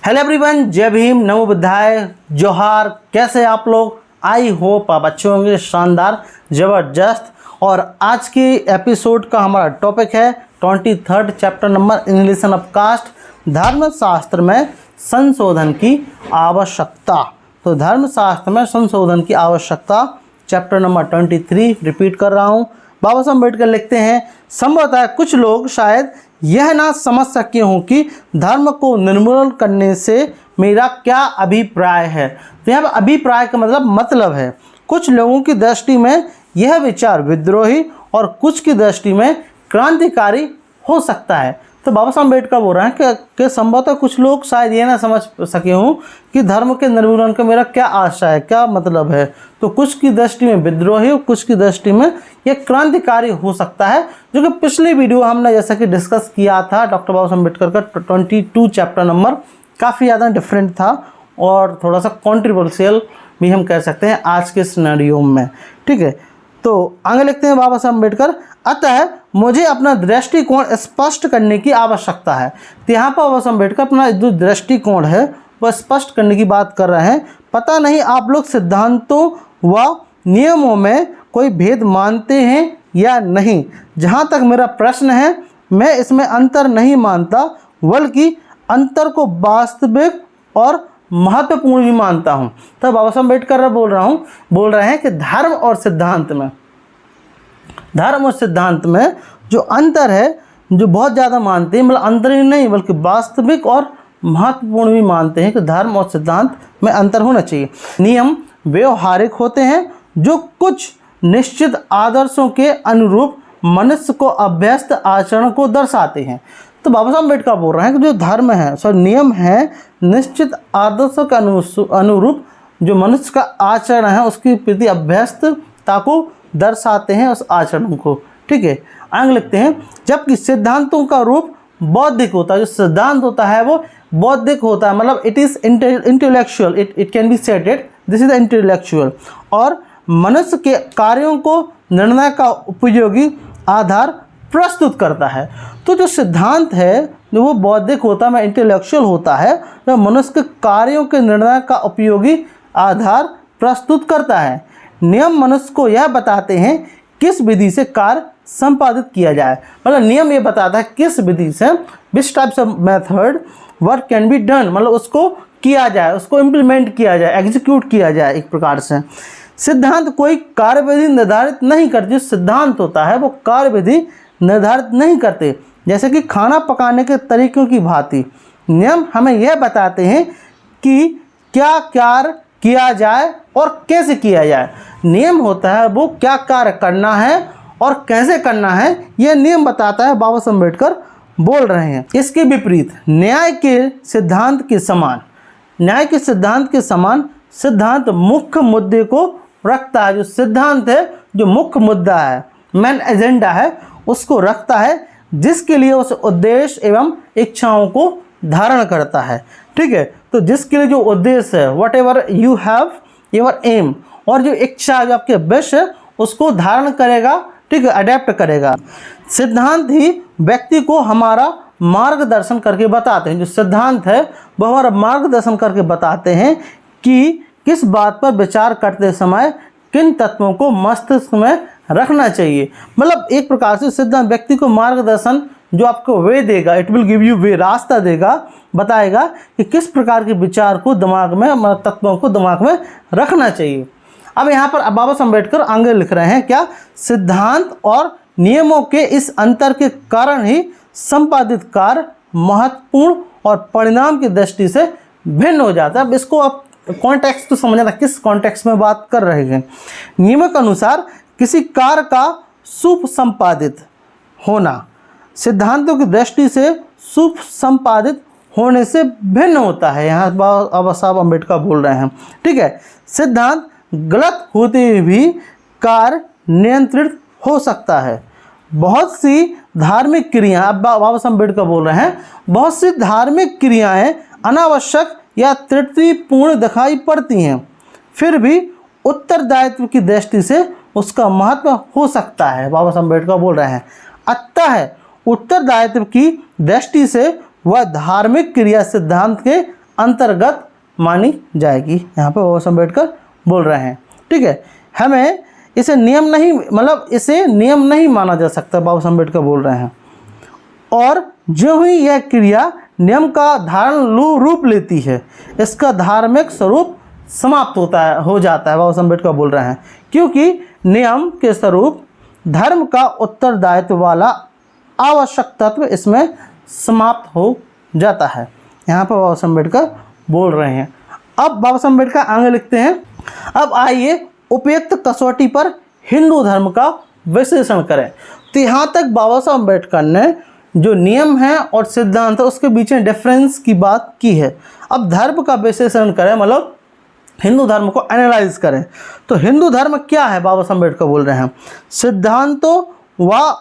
Hello everyone, जय भीम, नमो बुद्धाय, जोहार। कैसे आप लोग? आई होप आप अच्छे होंगे, शानदार, ज़बरदस्त। और आज की एपिसोड का हमारा टॉपिक है 23rd chapter number inhalation of caste, धर्मशास्त्र में संशोधन की आवश्यकता। तो धर्मशास्त्र में संशोधन की आवश्यकता, चैप्टर नंबर 23। रिपीट कर रहा हूँ। बाबा साहब अम्बेडकर लिखते हैं, संभवतः कुछ लोग शायद यह ना समझ सके हों कि धर्म को निर्मूलन करने से मेरा क्या अभिप्राय है। तो यहाँ पर अभिप्राय का मतलब है कुछ लोगों की दृष्टि में यह विचार विद्रोही और कुछ की दृष्टि में क्रांतिकारी हो सकता है। तो बाबा साहब अम्बेडकर बोल रहे हैं कि संभवतः कुछ लोग शायद ये ना समझ सके हों कि धर्म के निर्मूलन का मेरा क्या आशा है, क्या मतलब है। तो कुछ की दृष्टि में विद्रोही, कुछ की दृष्टि में ये क्रांतिकारी हो सकता है, जो कि पिछली वीडियो हमने जैसा कि डिस्कस किया था डॉक्टर बाबा साहब अम्बेडकर का 22 चैप्टर नंबर काफ़ी ज़्यादा डिफरेंट था और थोड़ा सा कॉन्ट्रोवर्शियल भी हम कह सकते हैं आज के सिनेरियो में। ठीक है, तो आगे लिखते हैं बाबा साहब अम्बेडकर, अतः मुझे अपना दृष्टिकोण स्पष्ट करने की आवश्यकता है। तो यहाँ पर बाबा साहब अम्बेडकर अपना जो दृष्टिकोण है वह स्पष्ट करने की बात कर रहे हैं। पता नहीं आप लोग सिद्धांतों व नियमों में कोई भेद मानते हैं या नहीं। जहाँ तक मेरा प्रश्न है, मैं इसमें अंतर नहीं मानता, बल्कि अंतर को वास्तविक और महत्वपूर्ण भी मानता हूँ। तो बाबा साहब अम्बेडकर बोल रहे हैं कि धर्म और सिद्धांत में जो अंतर है, जो बहुत ज़्यादा मानते हैं, मतलब अंतर ही नहीं बल्कि वास्तविक और महत्वपूर्ण भी मानते हैं कि धर्म और सिद्धांत में अंतर होना चाहिए। नियम व्यवहारिक होते हैं जो कुछ निश्चित आदर्शों के अनुरूप मनुष्य को अभ्यस्त आचरण को दर्शाते हैं। तो बाबा साहब अम्बेडकर बोल रहे हैं कि जो धर्म है, नियम है, निश्चित आदर्शों के अनुरूप जो मनुष्य का आचरण है उसकी प्रति अभ्यस्तता को दर्शाते हैं, उस आचरण को। ठीक है, आगे लिखते हैं, जबकि सिद्धांतों का रूप बौद्धिक होता है। जो सिद्धांत होता है वो बौद्धिक होता है, मतलब it is intellectual, it can be settled, this is intellectual, और मनुष्य के कार्यों को निर्णय का उपयोगी आधार प्रस्तुत करता है। तो जो सिद्धांत है जो वो बौद्धिक होता है, इंटेलेक्चुअल होता है, जो मनुष्य के कार्यों के निर्णय का उपयोगी आधार प्रस्तुत करता है। नियम मनुष्य को यह बताते हैं किस विधि से कार्य संपादित किया जाए, मतलब नियम ये बताता है किस विधि से, which types of method work can be done, मतलब उसको किया जाए, उसको इम्प्लीमेंट किया जाए, एग्जीक्यूट किया जाए एक प्रकार से। सिद्धांत कोई कार्यविधि निर्धारित नहीं करते। जो सिद्धांत होता है वो कार्यविधि निर्धारित नहीं करते, जैसे कि खाना पकाने के तरीकों की भांति। नियम हमें यह बताते हैं कि क्या कार्य किया जाए और कैसे किया जाए। नियम होता है वो क्या कार्य करना है और कैसे करना है, यह नियम बताता है, बाबा साहब अम्बेडकर बोल रहे हैं। इसके विपरीत न्याय के सिद्धांत के समान सिद्धांत मुख्य मुद्दे को रखता है। जो सिद्धांत है, जो मुख्य मुद्दा है, मेन एजेंडा है, उसको रखता है, जिसके लिए उस उद्देश्य एवं इच्छाओं को धारण करता है। ठीक है, तो जिसके लिए जो उद्देश्य है, whatever you have your aim, और जो इच्छा, जो आपके विश है, उसको धारण करेगा। ठीक है, अडेप्ट करेगा। सिद्धांत ही व्यक्ति को हमारा मार्गदर्शन करके बताते हैं। जो सिद्धांत है वो हमारा मार्गदर्शन करके बताते हैं कि किस बात पर विचार करते समय किन तत्वों को मस्तिष्क में रखना चाहिए। मतलब एक प्रकार से सिद्धांत व्यक्ति को मार्गदर्शन, जो आपको वे देगा, इट विल गिव यू वे, रास्ता देगा, बताएगा कि किस प्रकार के विचार को दिमाग में, मतलब तत्वों को दिमाग में रखना चाहिए। अब यहाँ पर बाबा साहब अम्बेडकर आगे लिख रहे हैं क्या, सिद्धांत और नियमों के इस अंतर के कारण ही संपादित कार्य महत्वपूर्ण और परिणाम की दृष्टि से भिन्न हो जाता है। अब इसको आप कॉन्टेक्स्ट तो समझना था, किस कॉन्टेक्स्ट में बात कर रहे हैं। नियमों के अनुसार किसी कार्य का सुसंपादित होना सिद्धांतों की दृष्टि से सुसंपादित होने से भिन्न होता है। यहाँ बाबा साहब अम्बेडकर बोल रहे हैं। ठीक है, सिद्धांत गलत होते हुए भी कार्य नियंत्रित हो सकता है। बहुत सी धार्मिक क्रियाएं, अब बाबा साहब अम्बेडकर बोल रहे हैं, बहुत सी धार्मिक क्रियाएं अनावश्यक या त्रुटिपूर्ण दिखाई पड़ती हैं, फिर भी उत्तरदायित्व की दृष्टि से उसका महत्व हो सकता है। बाबा साहब अम्बेडकर बोल रहे हैं, अतः उत्तरदायित्व की दृष्टि से वह धार्मिक क्रिया सिद्धांत के अंतर्गत मानी जाएगी। यहाँ पर बाबा साहब अम्बेडकर बोल रहे हैं। ठीक है, हमें इसे नियम नहीं, मतलब इसे नियम नहीं माना जा सकता, बाबा साहब अम्बेडकर बोल रहे हैं। और जो ही यह क्रिया नियम का धारण रूप लेती है, इसका धार्मिक स्वरूप समाप्त होता है, हो जाता है, बाबा साहब अम्बेडकर बोल रहे हैं। क्योंकि नियम के स्वरूप धर्म का उत्तरदायित्व वाला आवश्यक तत्व इसमें समाप्त हो जाता है। यहाँ पर बाबा साहब अम्बेडकर बोल रहे हैं। अब बाबा साहब अम्बेडकर आगे लिखते हैं, अब आइए उपयुक्त कसौटी पर हिंदू धर्म का विश्लेषण करें। तो यहाँ तक बाबा साहब अम्बेडकर ने जो नियम है और सिद्धांत है उसके बीच में डिफरेंस की बात की है। अब धर्म का विश्लेषण करें, मतलब हिंदू धर्म को एनालाइज करें। तो हिंदू धर्म क्या है, बाबा साहब अम्बेडकर बोल रहे हैं, सिद्धांतों व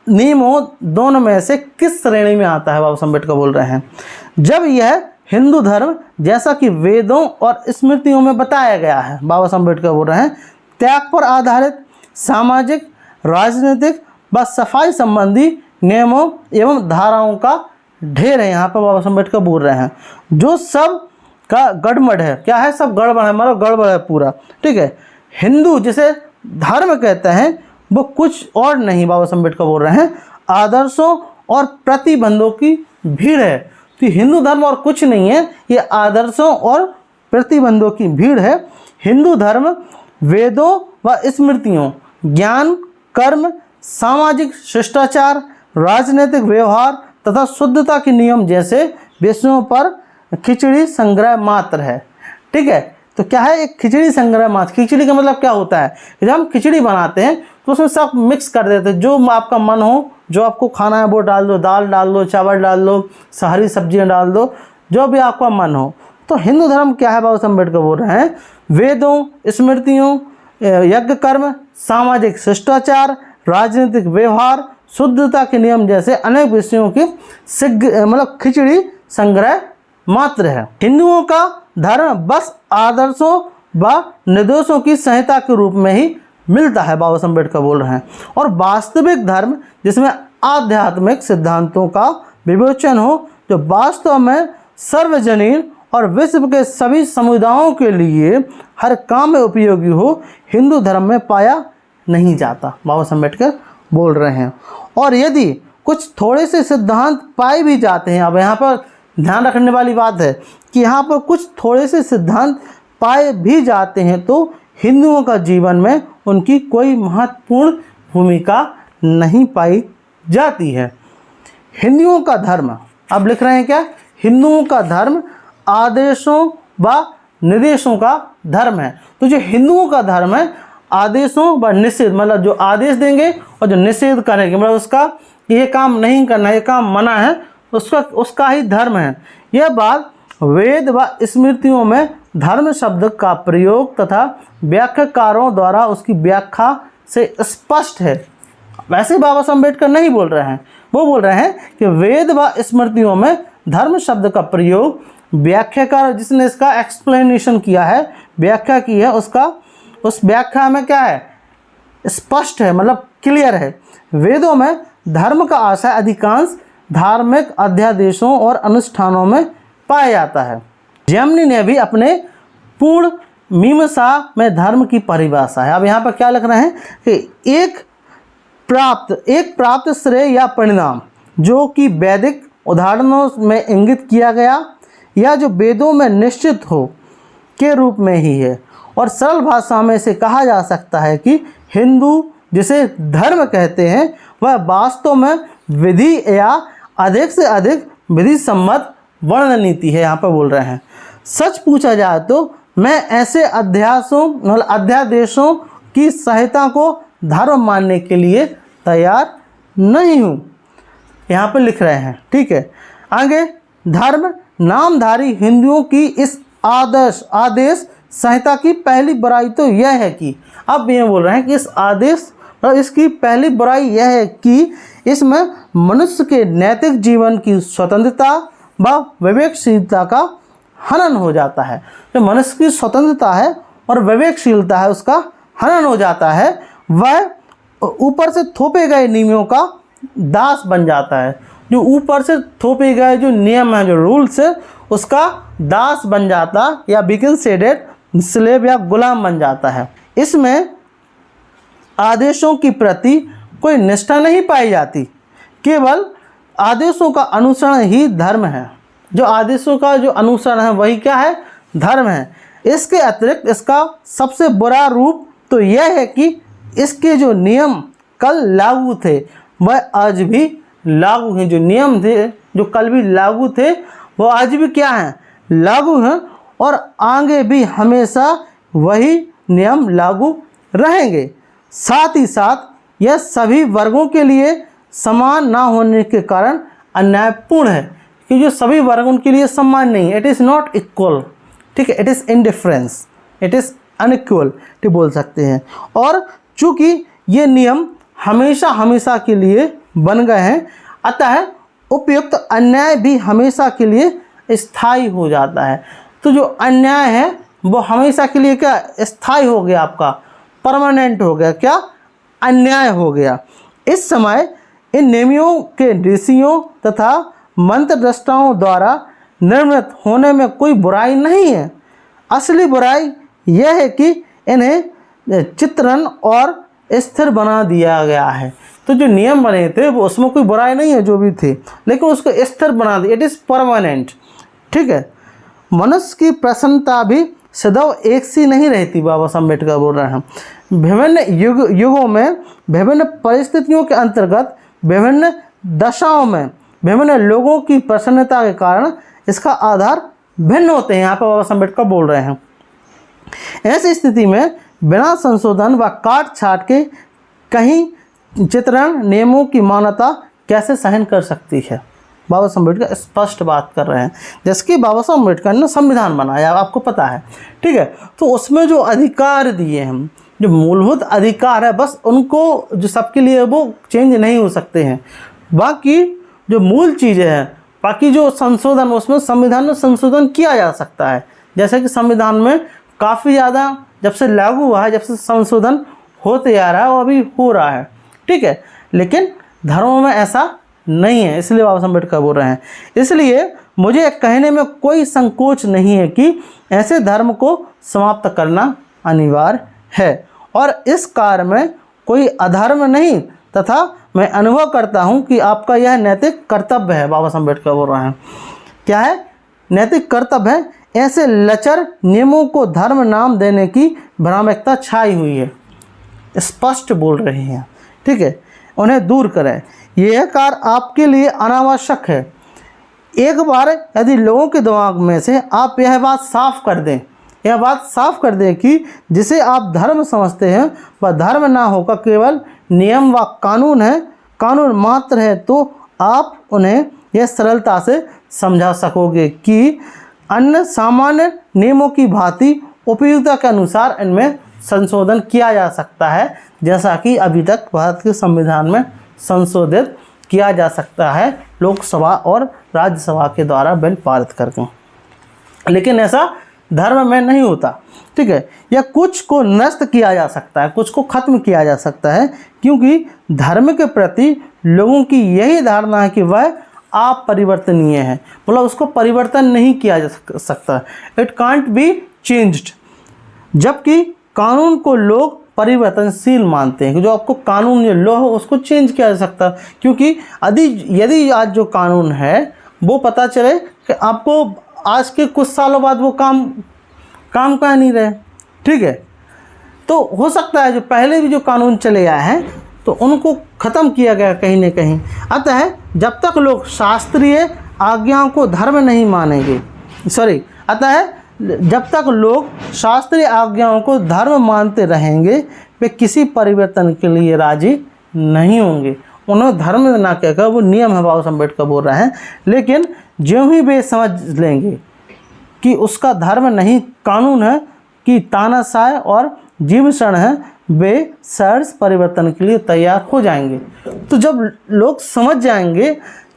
नियमों दोनों में से किस श्रेणी में आता है, बाबा साहब अम्बेडकर बोल रहे हैं। जब यह हिंदू धर्म जैसा कि वेदों और स्मृतियों में बताया गया है, बाबा साहब अम्बेडकर बोल रहे हैं, त्याग पर आधारित सामाजिक, राजनीतिक व सफाई संबंधी नियमों एवं धाराओं का ढेर है। यहाँ पर बाबा साहब अम्बेडकर बोल रहे हैं जो सब का गड़बड़ है। क्या है, सब गड़बड़ है, मतलब गड़बड़ है पूरा। ठीक है, हिंदू जिसे धर्म कहते हैं वो कुछ और नहीं, बाबा साहब अम्बेडकर बोल रहे हैं, आदर्शों और प्रतिबंधों की भीड़ है। तो हिंदू धर्म और कुछ नहीं है, ये आदर्शों और प्रतिबंधों की भीड़ है। हिंदू धर्म वेदों व स्मृतियों, ज्ञान, कर्म, सामाजिक शिष्टाचार, राजनीतिक व्यवहार तथा शुद्धता के नियम जैसे विषयों पर खिचड़ी संग्रह मात्र है। ठीक है, तो क्या है, एक खिचड़ी संग्रह मात्र। खिचड़ी का मतलब क्या होता है, जब हम खिचड़ी बनाते हैं तो उसमें सब मिक्स कर देते हैं, जो आपका मन हो, जो आपको खाना है वो डाल दो, दाल डाल दो, चावल डाल दो, हरी सब्जियां डाल दो, जो भी आपका मन हो। तो हिंदू धर्म क्या है, बाबा साहब अम्बेडकर बोल रहे हैं, वेदों, स्मृतियों, यज्ञ कर्म, सामाजिक शिष्टाचार, राजनीतिक व्यवहार, शुद्धता के नियम जैसे अनेक विषयों की मतलब खिचड़ी संग्रह मात्र है। हिंदुओं का धर्म बस आदर्शों व निर्देशों की संहिता के रूप में ही मिलता है, बाबा साहब अम्बेडकर बोल रहे हैं। और वास्तविक धर्म जिसमें आध्यात्मिक सिद्धांतों का विवेचन हो, जो वास्तव में सर्वजनीन और विश्व के सभी समुदायों के लिए हर काम में उपयोगी हो, हिंदू धर्म में पाया नहीं जाता, बाबा साहब अम्बेडकर बोल रहे हैं। और यदि कुछ थोड़े से सिद्धांत पाए भी जाते हैं, अब यहाँ पर ध्यान रखने वाली बात है कि यहाँ पर कुछ थोड़े से सिद्धांत पाए भी जाते हैं तो हिंदुओं का जीवन में उनकी कोई महत्वपूर्ण भूमिका नहीं पाई जाती है। हिंदुओं का धर्म, अब लिख रहे हैं क्या, हिंदुओं का धर्म आदेशों व निर्देशों का धर्म है। तो जो हिंदुओं का धर्म है, आदेशों व निषेध, मतलब जो आदेश देंगे और जो निषेध करेंगे, मतलब उसका ये काम नहीं करना, ये काम मना है, उसका ही धर्म है। यह बात वेद व स्मृतियों में धर्म शब्द का प्रयोग तथा व्याख्याकारों द्वारा उसकी व्याख्या से स्पष्ट है। वैसे बाबा साहब अम्बेडकर नहीं बोल रहे हैं, वो बोल रहे हैं कि वेद व स्मृतियों में धर्म शब्द का प्रयोग व्याख्याकार जिसने इसका एक्सप्लेनेशन किया है, व्याख्या की है, उसका उस व्याख्या में क्या है, स्पष्ट है, मतलब क्लियर है। वेदों में धर्म का आशय अधिकांश धार्मिक अध्यादेशों और अनुष्ठानों में पाया जाता है। जैमिनी ने भी अपने पूर्ण मीमांसा में धर्म की परिभाषा है। अब यहाँ पर क्या लिख रहे हैं कि एक प्राप्त श्रेय या परिणाम जो कि वैदिक उदाहरणों में इंगित किया गया या जो वेदों में निश्चित हो के रूप में ही है। और सरल भाषा में इसे कहा जा सकता है कि हिंदू जिसे धर्म कहते हैं वह वास्तव में विधि या अधिक से अधिक विधि सम्मत वर्ण नीति है, यहाँ पर बोल रहे हैं। सच पूछा जाए तो मैं ऐसे अध्यादेशों की संहिता को धर्म मानने के लिए तैयार नहीं हूँ, यहाँ पर लिख रहे हैं। ठीक है, आगे, धर्म नामधारी हिंदुओं की इस आदेश संहिता की पहली बुराई तो यह है कि, अब ये बोल रहे हैं कि इस आदेश और इसकी पहली बुराई यह है कि इसमें मनुष्य के नैतिक जीवन की स्वतंत्रता व विवेकशीलता का हनन हो जाता है। जो मनुष्य की स्वतंत्रता है और विवेकशीलता है उसका हनन हो जाता है, वह ऊपर से थोपे गए नियमों का दास बन जाता है। जो ऊपर से थोपे गए जो नियम है, जो रूल्स है, उसका दास बन जाता या बिकन सेडेड स्लेव या गुलाम बन जाता है। इसमें आदेशों की प्रति कोई निष्ठा नहीं पाई जाती, केवल आदेशों का अनुसरण ही धर्म है। जो आदेशों का जो अनुसरण है वही क्या है, धर्म है। इसके अतिरिक्त इसका सबसे बुरा रूप तो यह है कि इसके जो नियम कल लागू थे वह आज भी लागू हैं। जो नियम थे जो कल भी लागू थे वो आज भी क्या हैं, लागू हैं, और आगे भी हमेशा वही नियम लागू रहेंगे। साथ ही साथ यह सभी वर्गों के लिए समान ना होने के कारण अन्यायपूर्ण है, कि जो सभी वर्गों के लिए समान नहीं है, इट इज़ नॉट इक्वल, ठीक है, it is indifference, it is unequal बोल सकते हैं। और चूँकि ये नियम हमेशा हमेशा के लिए बन गए हैं, अतः उपयुक्त अन्याय भी हमेशा के लिए स्थायी हो जाता है। तो जो अन्याय है वो हमेशा के लिए क्या, स्थायी हो गया, आपका परमानेंट हो गया, क्या, अन्याय हो गया। इस समय इन नियमों के ऋषियों तथा मंत्रद्रष्टाओं द्वारा निर्मित होने में कोई बुराई नहीं है। असली बुराई यह है कि इन्हें चित्रण और स्थिर बना दिया गया है। तो जो नियम बने थे वो उसमें कोई बुराई नहीं है जो भी थे, लेकिन उसको स्थिर बना दिया, इट इज़ परमानेंट, ठीक है। मनुष्य की प्रसन्नता भी सदैव एक सी नहीं रहती, बाबा साहब अम्बेडकर बोल रहे हैं। विभिन्न युगों में विभिन्न परिस्थितियों के अंतर्गत विभिन्न दशाओं में विभिन्न लोगों की प्रसन्नता के कारण इसका आधार भिन्न होते हैं। यहाँ पर बाबा साहब अम्बेडकर बोल रहे हैं। ऐसी स्थिति में बिना संशोधन व काट छाट के कहीं चित्रण नियमों की मान्यता कैसे सहन कर सकती है, बाबा साहब अम्बेडकर स्पष्ट बात कर रहे हैं। जैसे कि बाबा साहब अम्बेडकर ने संविधान बनाया, आपको पता है, ठीक है, तो उसमें जो अधिकार दिए हैं, जो मूलभूत अधिकार है, बस उनको जो सबके लिए वो चेंज नहीं हो सकते हैं। बाकी जो मूल चीज़ें हैं, बाकी जो संशोधन, उसमें संविधान में संशोधन किया जा सकता है। जैसे कि संविधान में काफ़ी ज़्यादा जब से लागू हुआ है, जब से संशोधन होते आ रहा है, वो अभी हो रहा है, ठीक है, लेकिन धर्मों में ऐसा नहीं है, इसलिए बाबा साहब अम्बेडकर बोल रहे हैं। इसलिए मुझे कहने में कोई संकोच नहीं है कि ऐसे धर्म को समाप्त करना अनिवार्य है और इस कार्य में कोई अधर्म नहीं, तथा मैं अनुभव करता हूं कि आपका यह नैतिक कर्तव्य है। बाबा साहब अम्बेडकर बोल रहे हैं, क्या है, नैतिक कर्तव्य है। ऐसे लचर नियमों को धर्म नाम देने की भ्रामकता छाई हुई है, स्पष्ट बोल रहे हैं, ठीक है, उन्हें दूर करें। यह कार्य आपके लिए अनावश्यक है। एक बार यदि लोगों के दिमाग में से आप यह बात साफ कर दें कि जिसे आप धर्म समझते हैं वह धर्म ना होकर केवल नियम व कानून है, कानून मात्र है, तो आप उन्हें यह सरलता से समझा सकोगे कि अन्य सामान्य नियमों की भांति उपयुक्तता के अनुसार इनमें संशोधन किया जा सकता है, जैसा कि अभी तक भारत के संविधान में संशोधित किया जा सकता है लोकसभा और राज्यसभा के द्वारा बिल पारित करके। लेकिन ऐसा धर्म में नहीं होता, ठीक है। या कुछ को नष्ट किया जा सकता है, कुछ को खत्म किया जा सकता है, क्योंकि धर्म के प्रति लोगों की यही धारणा है कि वह अपरिवर्तनीय है, मतलब उसको परिवर्तन नहीं किया जा सकता, इट कांट बी चेंज्ड। जबकि कानून को लोग परिवर्तनशील मानते हैं कि जो आपको कानून जो लॉ हो उसको चेंज किया जा सकता, क्योंकि यदि आज जो कानून है वो पता चले कि आपको आज के कुछ सालों बाद वो काम कर नहीं रहे, ठीक है, तो हो सकता है जो पहले भी जो कानून चले आए हैं तो उनको ख़त्म किया गया कहीं न कहीं। अतः जब तक लोग शास्त्रीय आज्ञाओं को धर्म नहीं मानेंगे, जब तक लोग शास्त्रीय आज्ञाओं को धर्म मानते रहेंगे वे किसी परिवर्तन के लिए राजी नहीं होंगे। उन्हें धर्म ना कहकर वो नियम है, बाबा साहब अम्बेडकर बोल रहे हैं, लेकिन ज्यों ही वे समझ लेंगे कि उसका धर्म नहीं कानून है, कि तानाशाह और जीव शरण है, वे सहज परिवर्तन के लिए तैयार हो जाएंगे। तो जब लोग समझ जाएंगे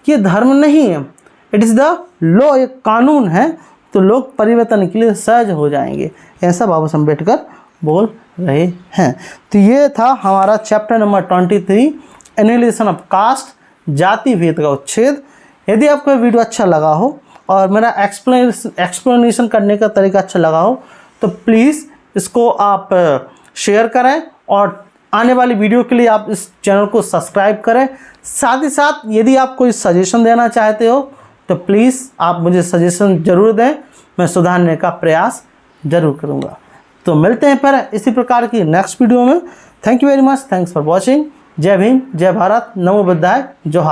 कि धर्म नहीं है, इट इज़ द लॉ, एक कानून है, तो लोग परिवर्तन के लिए सहज हो जाएंगे, ऐसा बाबा साहब अम्बेडकर बोल रहे हैं। तो ये था हमारा chapter number 23 analysis of caste, जाति भेद का उच्छेद। यदि आपको वीडियो अच्छा लगा हो और मेरा एक्सप्लेनेशन करने का तरीका अच्छा लगा हो तो प्लीज़ इसको आप शेयर करें और आने वाली वीडियो के लिए आप इस चैनल को सब्सक्राइब करें। साथ ही साथ यदि आप कोई सजेशन देना चाहते हो तो प्लीज़ आप मुझे सजेशन ज़रूर दें, मैं सुधारने का प्रयास ज़रूर करूँगा। तो मिलते हैं फिर इसी प्रकार की नेक्स्ट वीडियो में। Thank you very much, thanks for watching. जय भीम, जय भारत, नमो बुद्धाय, जोहार।